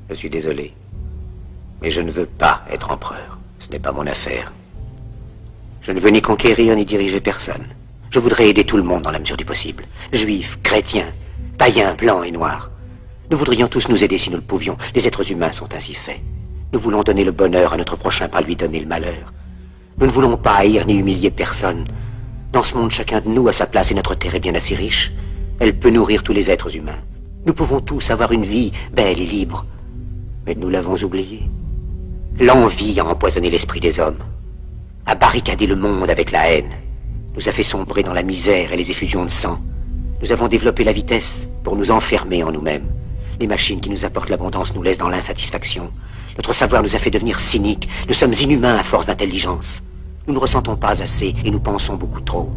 Je suis désolé. Mais je ne veux pas être empereur. Ce n'est pas mon affaire. Je ne veux ni conquérir ni diriger personne. Je voudrais aider tout le monde dans la mesure du possible. Juifs, chrétiens, païens, blancs et noirs. Nous voudrions tous nous aider si nous le pouvions. Les êtres humains sont ainsi faits. Nous voulons donner le bonheur à notre prochain, pas lui donner le malheur. Nous ne voulons pas haïr ni humilier personne. Dans ce monde, chacun de nous a sa place et notre terre est bien assez riche. Elle peut nourrir tous les êtres humains. Nous pouvons tous avoir une vie belle et libre. Mais nous l'avons oublié. L'envie a empoisonné l'esprit des hommes, a barricadé le monde avec la haine, nous a fait sombrer dans la misère et les effusions de sang. Nous avons développé la vitesse pour nous enfermer en nous-mêmes. Les machines qui nous apportent l'abondance nous laissent dans l'insatisfaction. Notre savoir nous a fait devenir cyniques. Nous sommes inhumains à force d'intelligence. Nous ne ressentons pas assez et nous pensons beaucoup trop.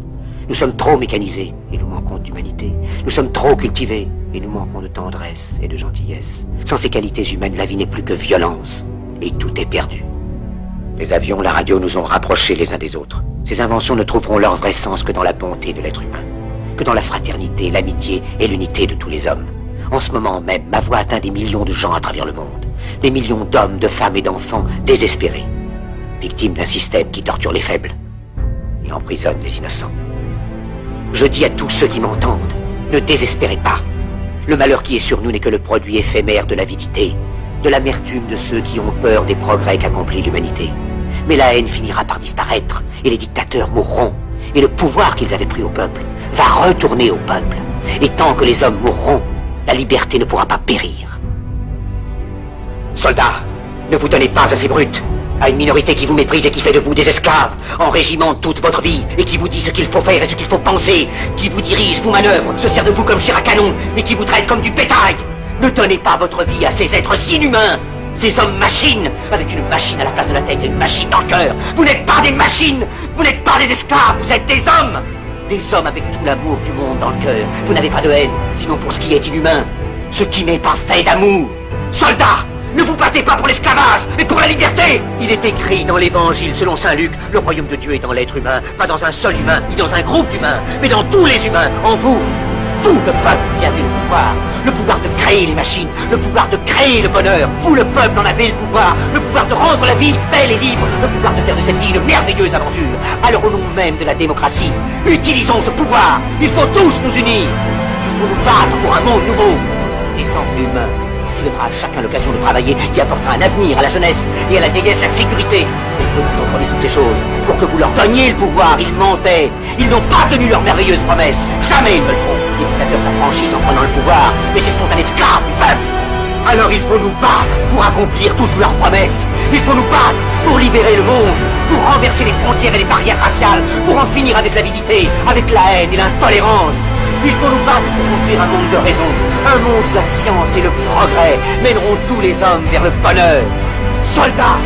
Nous sommes trop mécanisés et nous manquons d'humanité. Nous sommes trop cultivés et nous manquons de tendresse et de gentillesse. Sans ces qualités humaines, la vie n'est plus que violence. Et tout est perdu. Les avions, la radio nous ont rapprochés les uns des autres. Ces inventions ne trouveront leur vrai sens que dans la bonté de l'être humain, que dans la fraternité, l'amitié et l'unité de tous les hommes. En ce moment même, ma voix atteint des millions de gens à travers le monde. Des millions d'hommes, de femmes et d'enfants désespérés, victimes d'un système qui torture les faibles et emprisonne les innocents. Je dis à tous ceux qui m'entendent, ne désespérez pas. Le malheur qui est sur nous n'est que le produit éphémère de l'avidité, de l'amertume de ceux qui ont peur des progrès qu'accomplit l'humanité. Mais la haine finira par disparaître, et les dictateurs mourront, et le pouvoir qu'ils avaient pris au peuple va retourner au peuple. Et tant que les hommes mourront, la liberté ne pourra pas périr. Soldats, ne vous donnez pas à ces brutes, à une minorité qui vous méprise et qui fait de vous des esclaves, en régiment toute votre vie, et qui vous dit ce qu'il faut faire et ce qu'il faut penser, qui vous dirige, vous manœuvre, se sert de vous comme chair à canon, et qui vous traite comme du bétail. Ne donnez pas votre vie à ces êtres inhumains, ces hommes-machines, avec une machine à la place de la tête et une machine dans le cœur. Vous n'êtes pas des machines, vous n'êtes pas des esclaves, vous êtes des hommes. Des hommes avec tout l'amour du monde dans le cœur. Vous n'avez pas de haine, sinon pour ce qui est inhumain, ce qui n'est pas fait d'amour. Soldats, ne vous battez pas pour l'esclavage, mais pour la liberté. Il est écrit dans l'évangile selon saint Luc, le royaume de Dieu est dans l'être humain, pas dans un seul humain, ni dans un groupe d'humains, mais dans tous les humains, en vous. Vous, le peuple, qui avez le pouvoir de créer les machines, le pouvoir de créer le bonheur. Vous, le peuple, en avez le pouvoir de rendre la vie belle et libre, le pouvoir de faire de cette vie une merveilleuse aventure. Alors au nom même de la démocratie, utilisons ce pouvoir. Il faut tous nous unir. Il faut nous battre pour un monde nouveau, décent et humain, qui donnera à chacun l'occasion de travailler, qui apportera un avenir à la jeunesse et à la vieillesse la sécurité. C'est eux qui ont promis toutes ces choses. Pour que vous leur donniez le pouvoir, ils mentaient. Ils n'ont pas tenu leurs merveilleuses promesses. Jamais ils ne le feront. Les dictateurs s'affranchissent en prenant le pouvoir, mais ils font un esclave du peuple. Alors il faut nous battre pour accomplir toutes leurs promesses. Il faut nous battre pour libérer le monde, pour renverser les frontières et les barrières raciales, pour en finir avec l'avidité, avec la haine et l'intolérance. Il faut nous battre pour construire un monde de raison, un monde où la science et le progrès mèneront tous les hommes vers le bonheur. Soldats,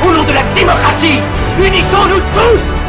au nom de la démocratie, unissons-nous tous!